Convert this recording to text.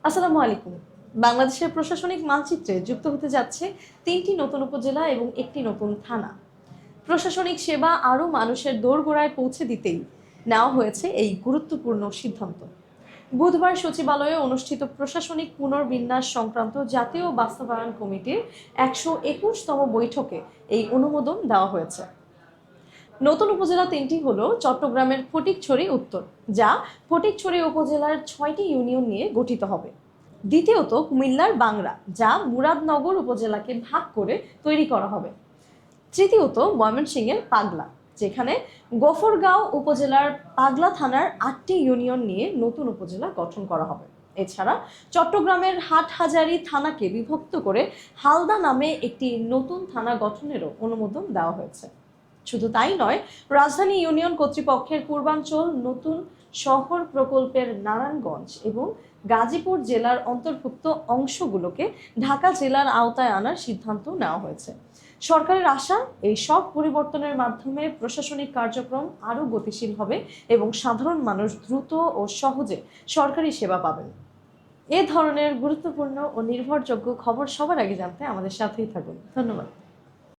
আসসালামু আলাইকুম। বাংলাদেশের প্রশাসনিক মানচিত্রে যুক্ত হতে যাচ্ছে ৩টি নতুন উপজেলা এবং একটি নতুন থানা। প্রশাসনিক সেবা আরও মানুষের দোরগোড়ায় পৌঁছে দিতেই নেওয়া হয়েছে এই গুরুত্বপূর্ণ সিদ্ধান্ত। বুধবার সচিবালয়ে অনুষ্ঠিত প্রশাসনিক পুনর্বিন্যাস সংক্রান্ত জাতীয় বাস্তবায়ন কমিটির ১২১তম বৈঠকে এই অনুমোদন দেওয়া হয়েছে। নতুন উপজেলা তিনটি হলো চট্টগ্রামের ফটিকছড়ি উত্তর, যা ফটিকছড়ি উপজেলার ৬টি ইউনিয়ন নিয়ে গঠিত হবে। দ্বিতীয়ত কুমিল্লার বাংরা, যা মুরাদনগর উপজেলাকে ভাগ করে তৈরি করা হবে। তৃতীয়ত ময়মনসিংহের পাগলা, যেখানে গফরগাঁও উপজেলার পাগলা থানার ৮টি ইউনিয়ন নিয়ে নতুন উপজেলা গঠন করা হবে। এছাড়া চট্টগ্রামের হাটহাজারী থানাকে বিভক্ত করে হালদা নামে একটি নতুন থানা গঠনেরও অনুমোদন দেওয়া হয়েছে। শুধু তাই নয়, রাজধানী ইউনিয়ন কর্তৃপক্ষের পূর্বাঞ্চল নতুন শহর প্রকল্পের নারায়ণগঞ্জ এবং গাজীপুর জেলার অন্তর্ভুক্ত অংশগুলোকে ঢাকা জেলার আওতায় আনার সিদ্ধান্ত নেওয়া হয়েছে। সরকারের আশা, এই সব পরিবর্তনের মাধ্যমে প্রশাসনিক কার্যক্রম আরও গতিশীল হবে এবং সাধারণ মানুষ দ্রুত ও সহজে সরকারি সেবা পাবেন। এ ধরনের গুরুত্বপূর্ণ ও নির্ভরযোগ্য খবর সবার আগে জানতে আমাদের সাথেই থাকুন। ধন্যবাদ।